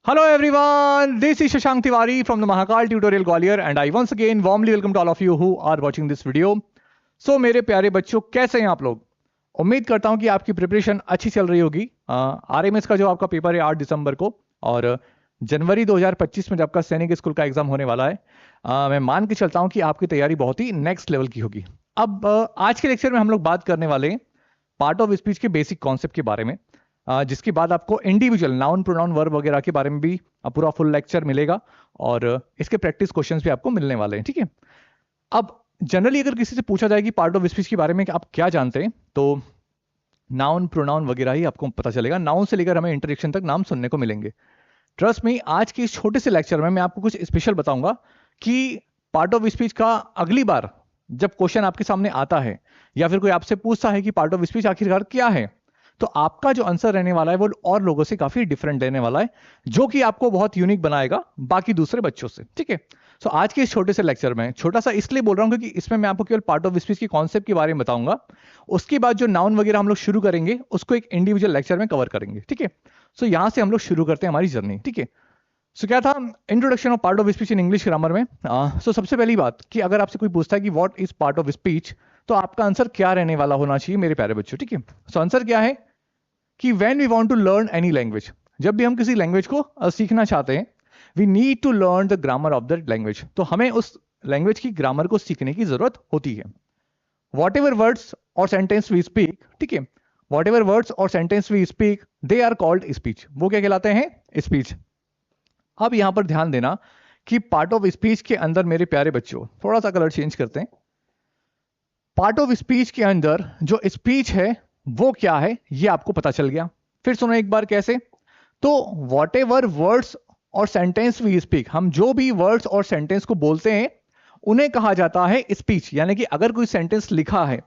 Hello everyone, this is Shashank Tiwari from the Mahakal Tutorial Gwalior and I once again warmly welcome to all of you who are watching this video. So मेरे प्यारे बच्चों, कैसे हैं आप लोग? उम्मीद करता हूं कि आपकी प्रिपरेशन अच्छी चल रही होगी। आरएमएस का जो आपका पेपर है 8 दिसंबर को और जनवरी 2025 में जब आपका सैनिक स्कूल का एग्जाम होने वाला है, मैं मान के चलता हूं कि आपकी तैयारी बहुत ही नेक्स्ट लेवल की होगी। अब आज के लेक्चर में हम लोग बात करने वाले हैं पार्ट ऑफ स्पीच के बेसिक कॉन्सेप्ट के बारे में, जिसके बाद आपको इंडिविजुअल नाउन प्रोनाउन वर्ब वगैरह के बारे में भी पूरा फुल लेक्चर मिलेगा और इसके प्रैक्टिस क्वेश्चंस भी आपको मिलने वाले हैं। ठीक है, अब जनरली अगर किसी से पूछा जाए कि पार्ट ऑफ स्पीच के बारे में आप क्या जानते हैं, तो नाउन प्रोनाउन वगैरह ही आपको पता चलेगा। नाउन से लेकर हमें इंटरेक्शन तक नाम सुनने को मिलेंगे। ट्रस्ट में आज के इस छोटे से लेक्चर में मैं आपको कुछ स्पेशल बताऊंगा कि पार्ट ऑफ स्पीच का अगली बार जब क्वेश्चन आपके सामने आता है या फिर कोई आपसे पूछता है कि पार्ट ऑफ स्पीच आखिरकार क्या है, तो आपका जो आंसर रहने वाला है वो और लोगों से काफी डिफरेंट रहने वाला है, जो कि आपको बहुत यूनिक बनाएगा बाकी दूसरे बच्चों से। ठीक है, सो आज के इस छोटे से लेक्चर में, छोटा सा इसलिए बोल रहा हूं क्योंकि इसमें मैं आपको केवल पार्ट ऑफ स्पीच के कॉन्सेप्ट के बारे में बताऊंगा। उसके बाद जो नाउन वगैरह हम लोग शुरू करेंगे उसको एक इंडिविजुअल लेक्चर में कवर करेंगे। ठीक है, सो यहां से हम लोग शुरू करते हैं हमारी जर्नी। ठीक है, सो क्या था introduction of part of speech in English grammar में। सो सबसे पहली बात कि अगर आपसे कोई पूछता है कि what is part of speech, तो आपका आंसर क्या रहने वाला होना चाहिए मेरे प्यारे बच्चों। ठीक है, सो आंसर क्या है कि when we want to learn any language, जब भी हम किसी लैंग्वेज को सीखना चाहते हैं, we need to learn the grammar of that language, तो हमें उस लैंग्वेज की ग्रामर को सीखने की जरूरत होती है। whatever words or sentence we speak, ठीक है, whatever words or sentence we speak, they are called speech, वो क्या कहलाते हैं? स्पीच। अब यहां पर ध्यान देना कि पार्ट ऑफ स्पीच के अंदर मेरे प्यारे बच्चों, थोड़ा सा कलर चेंज करते हैं। पार्ट ऑफ स्पीच के अंदर जो स्पीच है वो क्या है ये आपको पता चल गया। फिर सुनो एक बार कैसे, तो वॉट एवर वर्ड्स और सेंटेंस वी स्पीक, हम जो भी वर्ड्स और सेंटेंस को बोलते हैं उन्हें कहा जाता है स्पीच। यानी कि अगर कोई सेंटेंस लिखा है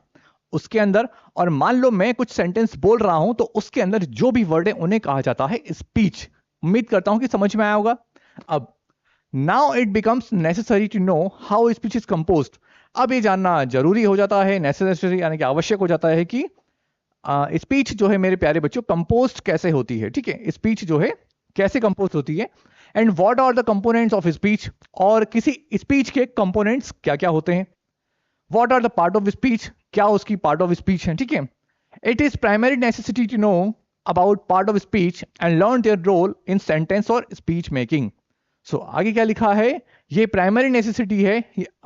उसके अंदर और मान लो मैं कुछ सेंटेंस बोल रहा हूं, तो उसके अंदर जो भी वर्ड है उन्हें कहा जाता है स्पीच। उम्मीद करता हूं कि समझ में आया होगा। अब now it becomes necessary to know how speech is composed. अब ये जानना जरूरी हो जाता है, नेसेसरी यानी कि आवश्यक हो जाता है कि स्पीच जो है मेरे प्यारे बच्चों कंपोस्ट कैसे होती है। ठीक है, स्पीच जो है कैसे कंपोस्ट होती है, and what are the components of speech, और किसी स्पीच के कंपोनेंट्स क्या क्या होते हैं। What are the part of speech, क्या उसकी पार्ट ऑफ स्पीच है। ठीक है, it is primary necessity to know about part of speech and learn their role in sentence और स्पीच मेकिंग। सो आगे क्या लिखा है, ये प्राइमरी नेसेसिटी है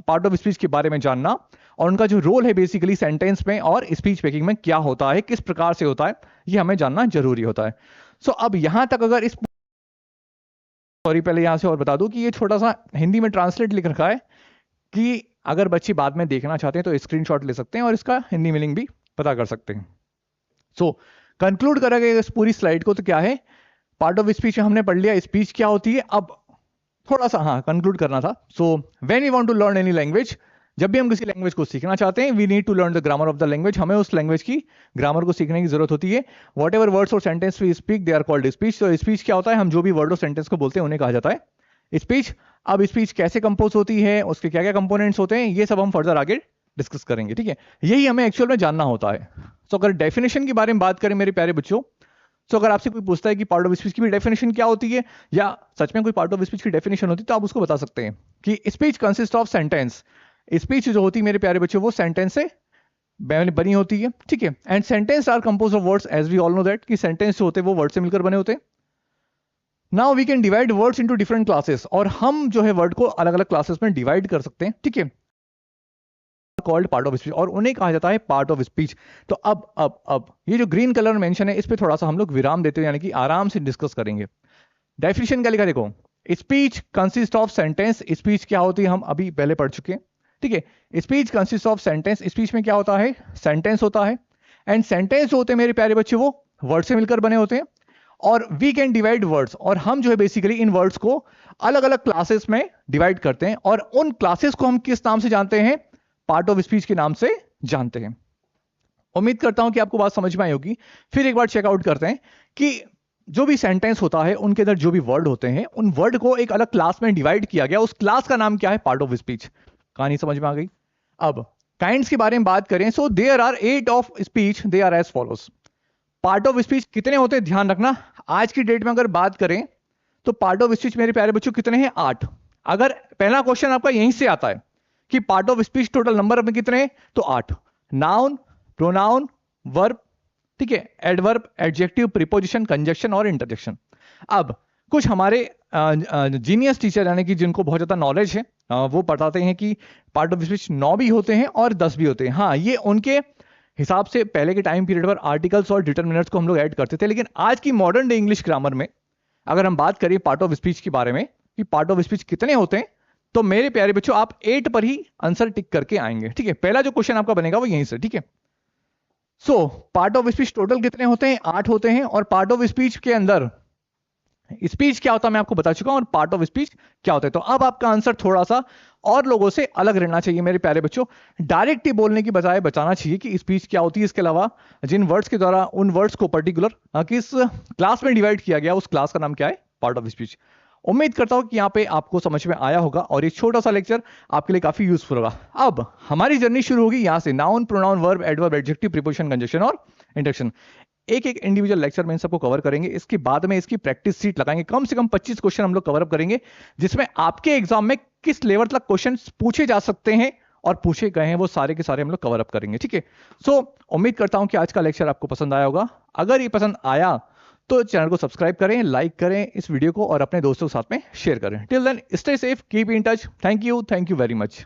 पार्ट ऑफ स्पीच के बारे में जानना, और उनका जो रोल है बेसिकली सेंटेंस में और स्पीच मेकिंग में क्या होता है, किस प्रकार से होता है, ये हमें जानना जरूरी होता है। सो अब यहां तक अगर इस पहले यहां से और बता दूं कि ये छोटा सा हिंदी में ट्रांसलेट लिख रखा है कि अगर बच्चे बाद में देखना चाहते हैं तो स्क्रीनशॉट ले सकते हैं और इसका हिंदी मीनिंग भी पता कर सकते हैं। सो कंक्लूड करेंगे इस पूरी स्लाइड को, तो क्या है पार्ट ऑफ स्पीच हमने पढ़ लिया, स्पीच क्या होती है। अब थोड़ा सा कंक्लूड करना था। So when you want to learn any language, जब भी हम किसी लैंग्वेज को सीखना चाहते हैं, we need to learn the grammar of the language, हमें उस लैंग्वेज की ग्रामर को सीखने की जरूरत होती है। वॉट एवर वर्ड्स और sentence we speak they are called speech. तो स्पीच क्या होता है, हम जो भी वर्ड और सेंटेंस को बोलते हैं उन्हें कहा जाता है स्पीच। अब स्पीच कैसे कंपोज होती है, उसके क्या क्या कंपोनेंट्स होते हैं, ये सब हम फर्दर आगे डिस्कस करेंगे। ठीक है, यही हमें एक्चुअल में जानना होता है। तो अगर डेफिनेशन के बारे में बात करें मेरे प्यारे बच्चों, तो अगर आपसे कोई पूछता है कि पार्ट ऑफ स्पीच की भी डेफिनेशन क्या होती है, या सच में कोई पार्ट ऑफ स्पीच की डेफिनेशन होती है, तो आप उसको बता सकते हैं कि speech consist of sentence. Speech जो होती है मेरे प्यारे बच्चों वो सेंटेंस से बनी होती है। ठीक है, and sentence are compose of words, as we all know that कि सेंटेंस जो होते हैं वो वर्ड से मिलकर बने होते हैं। Now we can divide words into different classes, और हम जो है वर्ड को अलग अलग क्लासेस में डिवाइड कर सकते हैं। ठीक है, कॉल्ड पार्ट ऑफ स्पीच, और उन्हें कहा जाता है पार्ट ऑफ स्पीच। तो अब ये जो ग्रीन कलर मेंशन है इस पे थोड़ा सा हम लोग विराम देते हैं, यानी कि आराम से डिस्कस करेंगे। डेफिनेशन क्या लिखा देखो, speech consist of sentence. Speech क्या होती है हम अभी पहले पढ़ चुके हैं। ठीक है, speech consist of sentence, speech में क्या होता है, सेंटेंस होता है, एंड सेंटेंस जो होते हैं मेरे प्यारे बच्चे वो वर्ड से मिलकर बने होते हैं। और वी कैन डिवाइड वर्ड्स, और हम जो है बेसिकली इन वर्ड्स को अलग अलग क्लासेस में डिवाइड करते हैं, और उन क्लासेस को हम किस नाम से जानते हैं, पार्ट ऑफ स्पीच के नाम से जानते हैं। उम्मीद करता हूं कि आपको बात समझ में आई होगी। फिर एक बार चेकआउट करते हैं कि जो भी सेंटेंस होता है उनके अंदर जो भी वर्ड होते हैं उन वर्ड को एक अलग क्लास में डिवाइड किया गया, उस क्लास का नाम क्या है, पार्ट ऑफ स्पीच। कहानी समझ में आ गई। अब काइंड्स के बारे में बात करें, so there are 8 of speech, they are as follows. Part of speech कितने होते हैं ध्यान रखना, आज की डेट में अगर बात करें तो पार्ट ऑफ स्पीच मेरे प्यारे बच्चों कितने हैं? 8। अगर पहला क्वेश्चन आपका यहीं से आता है कि part of speech total number में कितने हैं, तो 8। नाउन, प्रोनाउन, वर्ब, ठीक है, एडवर्ब, एडजेक्टिव, प्रीपोजिशन, कंजक्शन और इंटरजेक्शन। अब कुछ हमारे जीनियस टीचर यानी कि जिनको बहुत ज्यादा नॉलेज है वो बताते हैं कि पार्ट ऑफ स्पीच 9 भी होते हैं और 10 भी होते हैं। हाँ, ये उनके हिसाब से पहले के टाइम पीरियड पर आर्टिकल्स और डिटरमिनर्स को हम लोग ऐड करते थे, लेकिन आज की मॉडर्न डे इंग्लिश ग्रामर में अगर हम बात करें पार्ट ऑफ स्पीच के बारे में कि पार्ट ऑफ स्पीच कितने होते हैं, तो मेरे प्यारे बच्चों आप 8 पर ही आंसर टिक करके आएंगे। ठीक है, पहला जो क्वेश्चन आपका बनेगा वो यहीं से। ठीक है, so part of speech total कितने होते हैं? 8 होते हैं। और पार्ट ऑफ स्पीच के अंदर स्पीच क्या होता है मैं आपको बता चुका हूं, और पार्ट ऑफ स्पीच क्या होता है। तो अब आपका आंसर थोड़ा सा और लोगों से अलग रहना चाहिए मेरे प्यारे बच्चों। डायरेक्ट ही बोलने की बजाय बचाना चाहिए कि स्पीच क्या होती है। इसके अलावा जिन वर्ड्स के द्वारा उन वर्ड्स को पर्टिकुलर किस क्लास में डिवाइड किया गया, उस क्लास का नाम क्या है? Part of speech. उम्मीद करता हूं कि यहाँ पे आपको समझ में आया होगा और एक छोटा सा लेक्चर आपके लिए काफी यूजफुल होगा। अब हमारी जर्नी शुरू होगी यहां से, noun, pronoun, verb, adverb, adjective, preposition, conjunction और इंटरजेक्शन। एक एक इंडिविजुअल लेक्चर में इन सबको कवर करेंगे। इसके बाद में इसकी प्रैक्टिस सीट लगाएंगे, कम से कम 25 क्वेश्चन हम लोग कवर अप करेंगे, जिसमें आपके एग्जाम में किस लेवल तक क्वेश्चन पूछे जा सकते हैं और पूछे गए हैं वो सारे के सारे हम लोग कवर अप करेंगे। ठीक है, सो उम्मीद करता हूं कि आज का लेक्चर आपको पसंद आया होगा। अगर ये पसंद आया तो चैनल को सब्सक्राइब करें, लाइक करें इस वीडियो को और अपने दोस्तों के साथ में शेयर करें। Till then stay safe, keep in touch. Thank you very much.